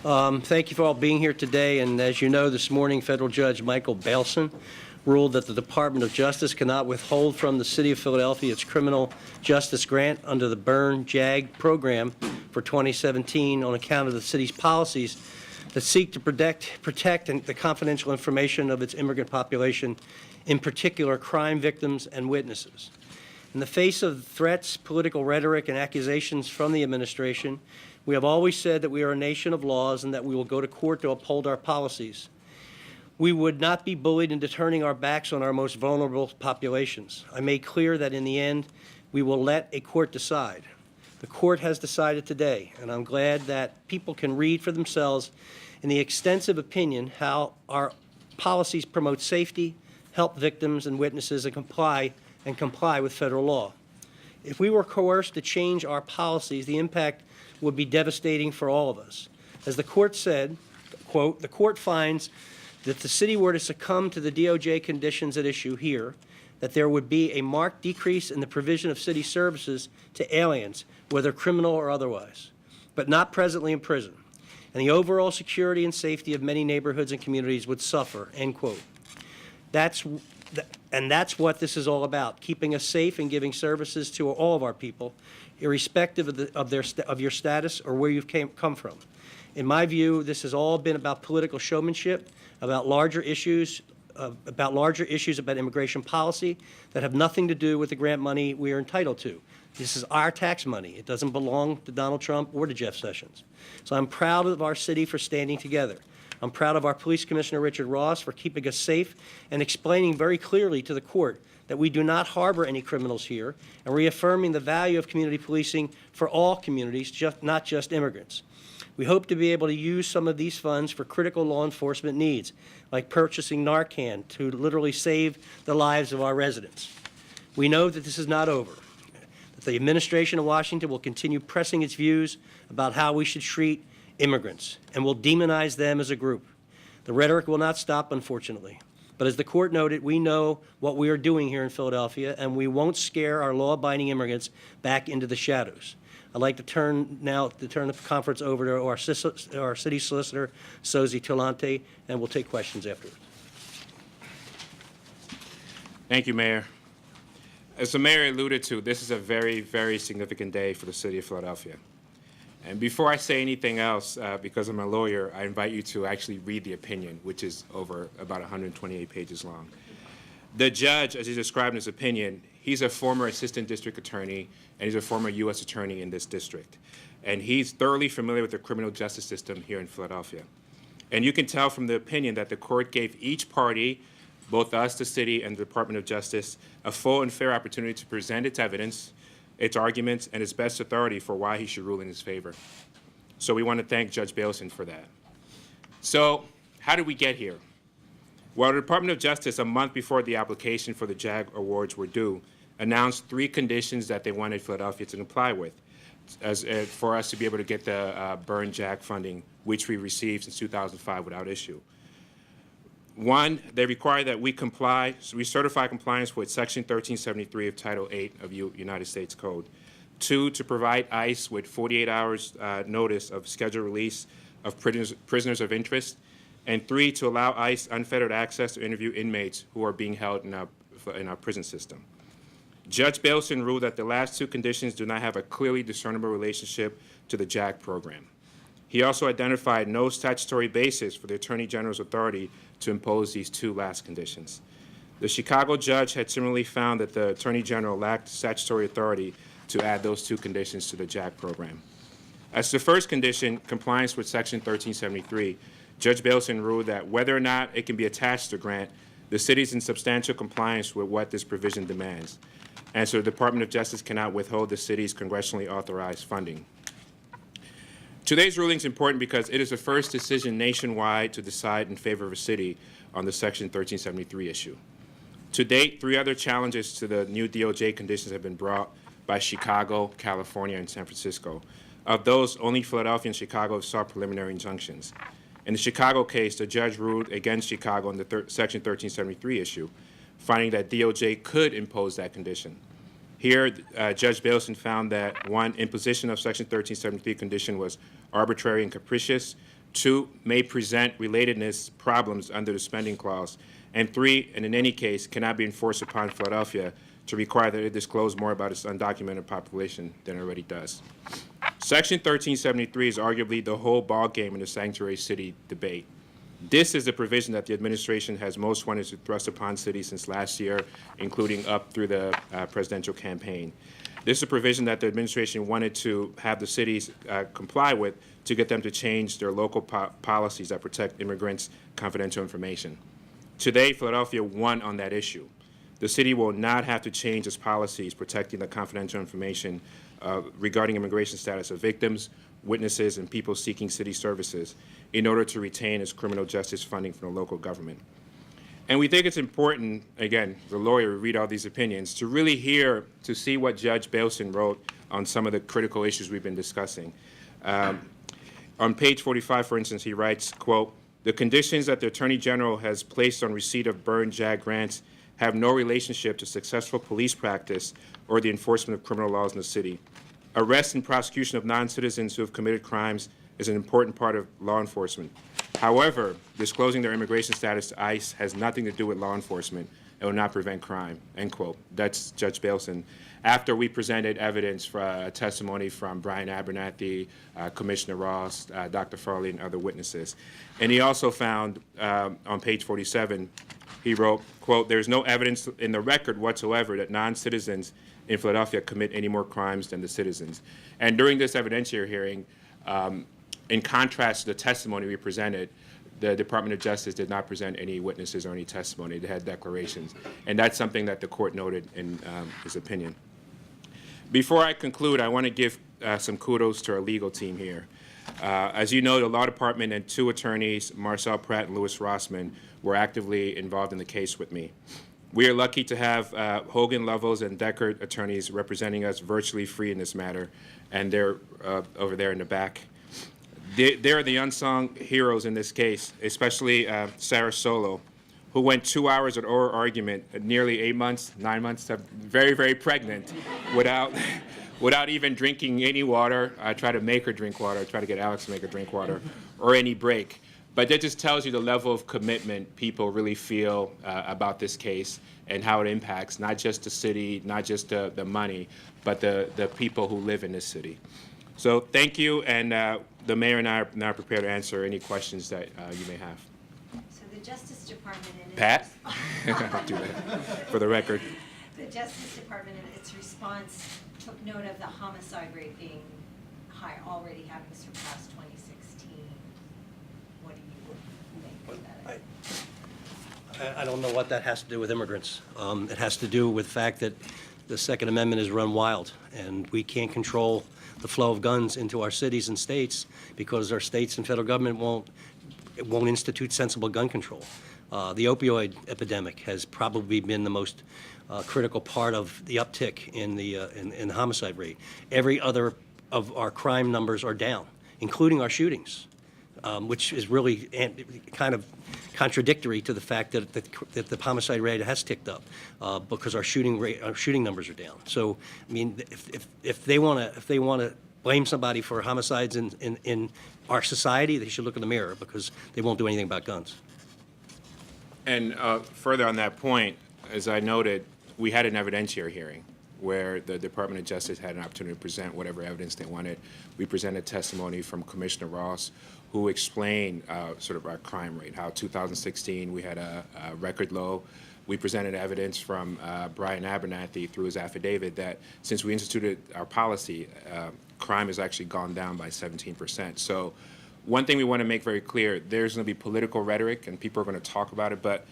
Thank you for all being here today. And as you know, this morning, Federal Judge Michael Bailson ruled that the Department of Justice cannot withhold from the City of Philadelphia its criminal justice grant under the Byrne JAG program for 2017 on account of the city's policies that seek to protect the confidential information of its immigrant population, in particular crime victims and witnesses. In the face of threats, political rhetoric, and accusations from the administration, we have always said that we are a nation of laws and that we will go to court to uphold our policies. We would not be bullied into turning our backs on our most vulnerable populations. I made clear that in the end, we will let a court decide. The court has decided today, and I'm glad that people can read for themselves in the extensive opinion how our policies promote safety, help victims and witnesses, and comply with federal law. If we were coerced to change our policies, the impact would be devastating for all of us. As the court said, quote, "The court finds that if the city were to succumb to the DOJ conditions at issue here, that there would be a marked decrease in the provision of city services to aliens, whether criminal or otherwise, but not presently in prison, and the overall security and safety of many neighborhoods and communities would suffer," end quote. That's what this is all about, keeping us safe and giving services to all of our people, irrespective of your status or where you've come from. In my view, this has all been about political showmanship, about larger issues about immigration policy that have nothing to do with the grant money we are entitled to. This is our tax money. It doesn't belong to Donald Trump or to Jeff Sessions. So I'm proud of our city for standing together. I'm proud of our Police Commissioner Richard Ross for keeping us safe and explaining very clearly to the court that we do not harbor any criminals here, and reaffirming the value of community policing for all communities, not just immigrants. We hope to be able to use some of these funds for critical law enforcement needs, like purchasing Narcan to literally save the lives of our residents. We know that this is not over, that the administration of Washington will continue pressing its views about how we should treat immigrants and will demonize them as a group. The rhetoric will not stop, unfortunately. But as the court noted, we know what we are doing here in Philadelphia, and we won't scare our law-abiding immigrants back into the shadows. I'd like to turn the conference over to our city solicitor, Sozi Talante, and we'll take questions afterwards. Thank you, Mayor. As the mayor alluded to, this is a very, very significant day for the city of Philadelphia. And before I say anything else, because I'm a lawyer, I invite you to actually read the opinion, which is over about 128 pages long. The judge, as he described in his opinion, he's a former assistant district attorney, and he's a former U.S. attorney in this district. And he's thoroughly familiar with the criminal justice system here in Philadelphia. And you can tell from the opinion that the court gave each party, both us, the city, and the Department of Justice, a full and fair opportunity to present its evidence, its arguments, and its best authority for why he should rule in his favor. So we want to thank Judge Bailson for that. So how did we get here? Well, the Department of Justice, a month before the application for the JAG awards were due, announced 3 conditions that they wanted Philadelphia to comply with for us to be able to get the Byrne JAG funding, which we received since 2005 without issue. 1, they require that we certify compliance with Section 1373 of Title 8 of United States Code. 2, to provide ICE with 48 hours notice of scheduled release of prisoners of interest. And 3, to allow ICE unfettered access to interview inmates who are being held in our prison system. Judge Bailson ruled that the last 2 conditions do not have a clearly discernible relationship to the JAG program. He also identified no statutory basis for the Attorney General's authority to impose these 2 last conditions. The Chicago judge had similarly found that the Attorney General lacked statutory authority to add those 2 conditions to the JAG program. As to the first condition, compliance with Section 1373, Judge Bailson ruled that whether or not it can be attached to grant, the city is in substantial compliance with what this provision demands. And so the Department of Justice cannot withhold the city's congressionally authorized funding. Today's ruling is important because it is the first decision nationwide to decide in favor of a city on the Section 1373 issue. To date, 3 other challenges to the new DOJ conditions have been brought by Chicago, California, and San Francisco. Of those, only Philadelphia and Chicago saw preliminary injunctions. In the Chicago case, the judge ruled against Chicago on the Section 1373 issue, finding that DOJ could impose that condition. Here, Judge Bailson found that, 1, imposition of Section 1373 condition was arbitrary and capricious, 2, may present relatedness problems under the spending clause, and 3, and in any case, cannot be enforced upon Philadelphia to require that it disclose more about its undocumented population than it already does. Section 1373 is arguably the whole ballgame in the sanctuary city debate. This is the provision that the administration has most wanted to thrust upon cities since last year, including up through the presidential campaign. This is a provision that the administration wanted to have the cities comply with to get them to change their local policies that protect immigrants' confidential information. Today, Philadelphia won on that issue. The city will not have to change its policies protecting the confidential information regarding immigration status of victims, witnesses, and people seeking city services in order to retain its criminal justice funding from the local government. And we think it's important, again, the lawyer read all these opinions, to really hear, to see what Judge Bailson wrote on some of the critical issues we've been discussing. On page 45, for instance, he writes, quote, "The conditions that the Attorney General has placed on receipt of Byrne JAG grants have no relationship to successful police practice or the enforcement of criminal laws in the city. Arrest and prosecution of non-citizens who have committed crimes is an important part of law enforcement. However, disclosing their immigration status to ICE has nothing to do with law enforcement and will not prevent crime," end quote. That's Judge Bailson. After we presented evidence for testimony from Brian Abernathy, Commissioner Ross, Dr. Farley, and other witnesses. And he also found on page 47, he wrote, quote, "There's no evidence in the record whatsoever that non-citizens in Philadelphia commit any more crimes than the citizens." And during this evidentiary hearing, in contrast to the testimony we presented, the Department of Justice did not present any witnesses or any testimony. They had declarations. And that's something that the court noted in his opinion. Before I conclude, I want to give some kudos to our legal team here. As you know, the law department and 2 attorneys, Marcel Pratt and Louis Rossman, were actively involved in the case with me. We are lucky to have Hogan, Lovells, and Deckard attorneys representing us virtually free in this matter, and they're over there in the back. They're the unsung heroes in this case, especially Sarah Solo, who went 2 hours of oral argument, nearly 8 months, 9 months, very, very pregnant, without even drinking any water. I tried to make her drink water, I tried to get Alex to make her drink water, or any break. But that just tells you the level of commitment people really feel about this case and how it impacts not just the city, not just the money, but the people who live in this city. So thank you, and the mayor and I are now prepared to answer any questions that you may have. So the Justice Department in Pat? I'll do that for the record. The Justice Department in its response took note of the homicide rate being high, already having surpassed 2016. What do you make of that? I don't know what that has to do with immigrants. It has to do with the fact that the Second Amendment is run wild, and we can't control the flow of guns into our cities and states because our states and federal government won't institute sensible gun control. The opioid epidemic has probably been the most critical part of the uptick in the homicide rate. Every other of our crime numbers are down, including our shootings, which is really kind of contradictory to the fact that the homicide rate has ticked up because our shooting numbers are down. So, I mean, if they want to blame somebody for homicides in our society, they should look in the mirror because they won't do anything about guns. And further on that point, as I noted, we had an evidentiary hearing where the Department of Justice had an opportunity to present whatever evidence they wanted. We presented testimony from Commissioner Ross, who explained sort of our crime rate, how 2016 we had a record low. We presented evidence from Brian Abernathy through his affidavit that since we instituted our policy, crime has actually gone down by 17%. So one thing we want to make very clear, there's going to be political rhetoric and people are going to talk about it, but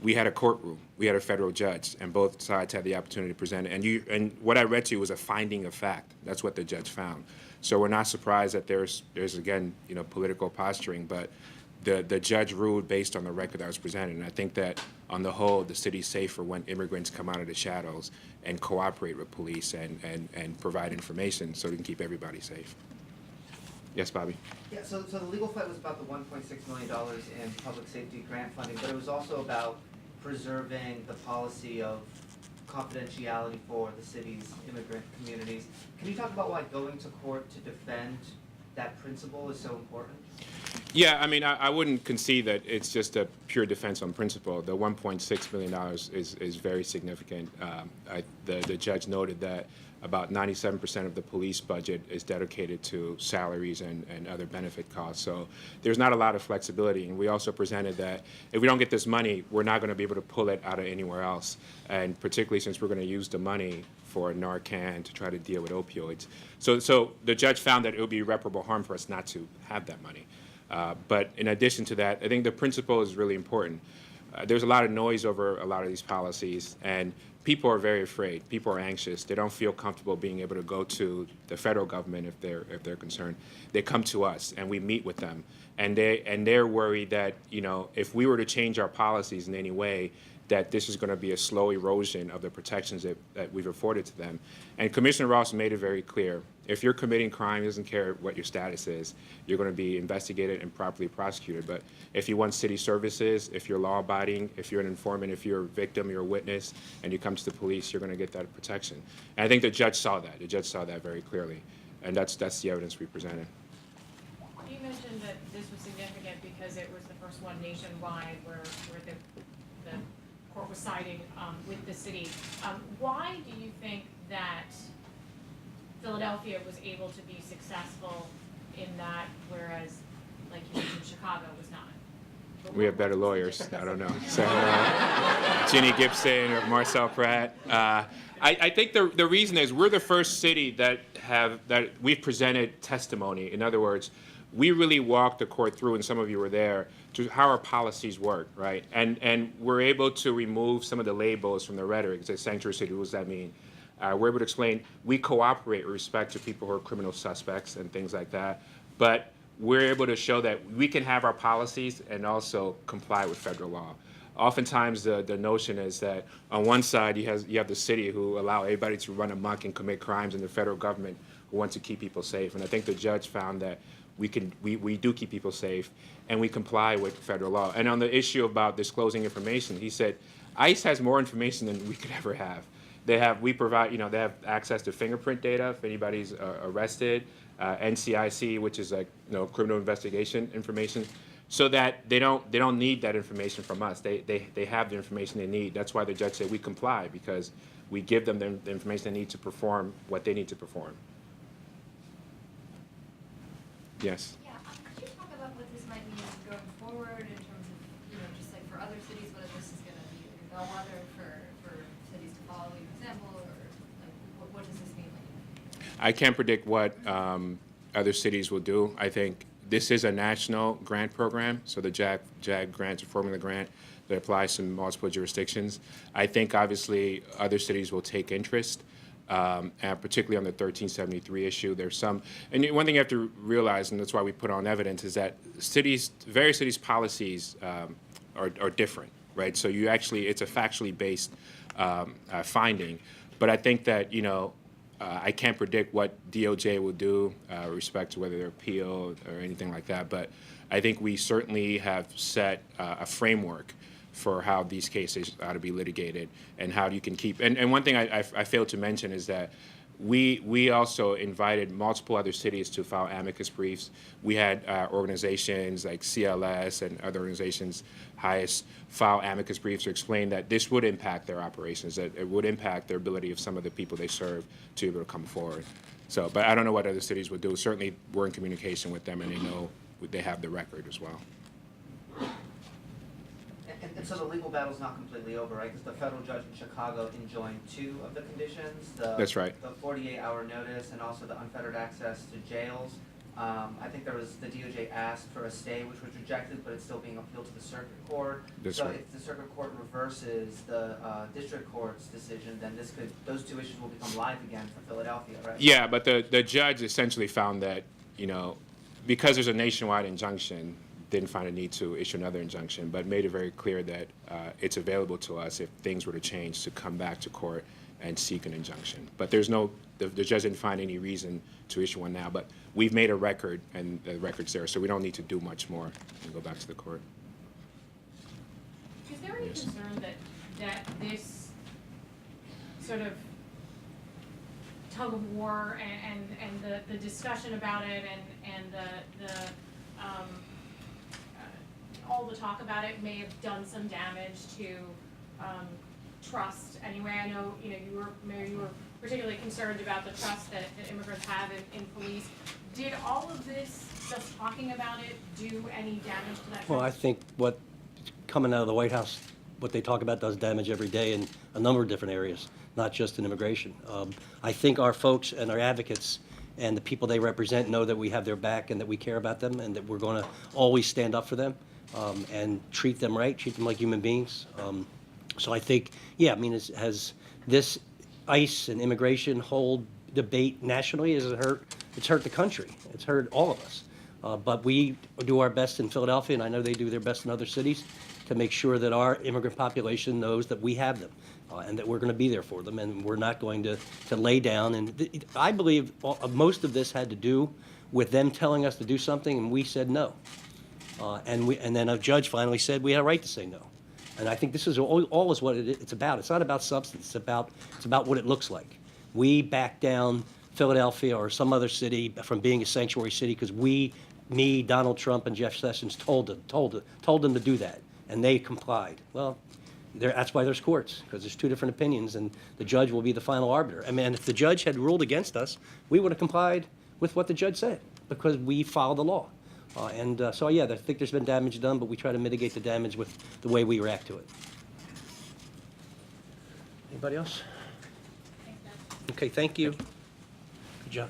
we had a courtroom, we had a federal judge, and both sides had the opportunity to present it. And what I read to you was a finding of fact. That's what the judge found. So we're not surprised that there's again, political posturing, but the judge ruled based on the record that was presented. And I think that on the whole, the city's safer when immigrants come out of the shadows and cooperate with police and provide information so we can keep everybody safe. Yes, Bobby? Yeah, so the legal fight was about the $1.6 million in public safety grant funding, but it was also about preserving the policy of confidentiality for the city's immigrant communities. Can you talk about why going to court to defend that principle is so important? Yeah, I mean, I wouldn't concede that it's just a pure defense on principle. The $1.6 million is very significant. The judge noted that about 97% of the police budget is dedicated to salaries and other benefit costs. So there's not a lot of flexibility. And we also presented that if we don't get this money, we're not going to be able to pull it out of anywhere else. And particularly since we're going to use the money for Narcan to try to deal with opioids. So the judge found that it would be irreparable harm for us not to have that money. But in addition to that, I think the principle is really important. There's a lot of noise over a lot of these policies, and people are very afraid. People are anxious. They don't feel comfortable being able to go to the federal government if they're concerned. They come to us, and we meet with them, and they're worried that, you know, if we were to change our policies in any way, that this is going to be a slow erosion of the protections that we've afforded to them. And Commissioner Ross made it very clear. If you're committing crime, he doesn't care what your status is. You're going to be investigated and properly prosecuted. But if you want city services, if you're law-abiding, if you're an informant, if you're a victim, you're a witness, and you come to the police, you're going to get that protection. And I think the judge saw that. The judge saw that very clearly. And that's the evidence we presented. You mentioned that this was significant because it was the first one nationwide where the court was siding with the city. Why do you think that Philadelphia was able to be successful in that, whereas, like you mentioned, Chicago was not? We have better lawyers. I don't know. So, Ginny Gibson or Marcel Pratt. I think the reason is we're the first city that we've presented testimony. In other words, we really walked the court through, and some of you were there, to how our policies work, right? And we're able to remove some of the labels from the rhetoric. It's a sanctuary city. What does that mean? We're able to explain we cooperate with respect to people who are criminal suspects and things like that. But we're able to show that we can have our policies and also comply with federal law. Oftentimes, the notion is that on one side you have the city who allow everybody to run amok and commit crimes, and the federal government who wants to keep people safe. And I think the judge found that we do keep people safe, and we comply with federal law. And on the issue about disclosing information, he said ICE has more information than we could ever have. They have access to fingerprint data if anybody's arrested, NCIC, which is like, you know, criminal investigation information, so that they don't need that information from us. They have the information they need. That's why the judge said we comply, because we give them the information they need to perform what they need to perform. Yes. Yeah, could you talk about what this might mean going forward in terms of, you know, just like for other cities, whether this is going to be a bellwether for cities to follow your example, or like what does this mean? I can't predict what other cities will do. I think this is a national grant program, so the JAG grants, a formula grant that applies to multiple jurisdictions. I think obviously other cities will take interest. And particularly on the 1373 issue, there's some, and one thing you have to realize, and that's why we put on evidence, is that various cities' policies are different, right? So it's a factually based finding, but I think that, you know, I can't predict what DOJ will do with respect to whether they're appealed or anything like that, but I think we certainly have set a framework for how these cases ought to be litigated and how you can keep. And one thing I failed to mention is that we also invited multiple other cities to file amicus briefs. We had organizations like CLS and other organizations, HIAS, file amicus briefs to explain that this would impact their operations, that it would impact their ability of some of the people they serve to be able to come forward. So, but I don't know what other cities would do. Certainly, we're in communication with them, and they know they have the record as well. And so the legal battle's not completely over, right? Because the federal judge in Chicago enjoined 2 of the conditions. That's right. The 48-hour notice and also the unfettered access to jails. I think there was, the DOJ asked for a stay, which was rejected, but it's still being appealed to the circuit court. That's so right. If the circuit court reverses the district court's decision, then those 2 issues will become live again for Philadelphia, right? Yeah, but the judge essentially found that, you know, because there's a nationwide injunction, didn't find a need to issue another injunction, but made it very clear that it's available to us if things were to change to come back to court and seek an injunction. But there's the judge didn't find any reason to issue one now, but we've made a record, and the record's there, so we don't need to do much more and go back to the court. Is there any Yes. concern that this sort of tug of war and the discussion about it and all the talk about it may have done some damage to trust anyway. I know, Mayor, you were particularly concerned about the trust that immigrants have in police. Did all of this, just talking about it, do any damage to that trust? Well, I think what, coming out of the White House, what they talk about does damage every day in a number of different areas, not just in immigration. I think our folks and our advocates and the people they represent know that we have their back and that we care about them and that we're going to always stand up for them and treat them right, treat them like human beings. So I think, yeah, I mean, has this ICE and immigration whole debate nationally, has it hurt? It's hurt the country. It's hurt all of us. But we do our best in Philadelphia, and I know they do their best in other cities, to make sure that our immigrant population knows that we have them and that we're going to be there for them, and we're not going to lay down. And I believe most of this had to do with them telling us to do something, and we said no. And then a judge finally said we had a right to say no. And I think this is all is what it's about. It's not about substance. It's about what it looks like. We backed down Philadelphia or some other city from being a sanctuary city because me, Donald Trump, and Jeff Sessions told them to do that, and they complied. Well, that's why there's courts, because there's two different opinions, and the judge will be the final arbiter. I mean, if the judge had ruled against us, we would have complied with what the judge said because we follow the law. So, yeah, I think there's been damage done, but we try to mitigate the damage with the way we react to it. Anybody else? Okay, thank you. Good job.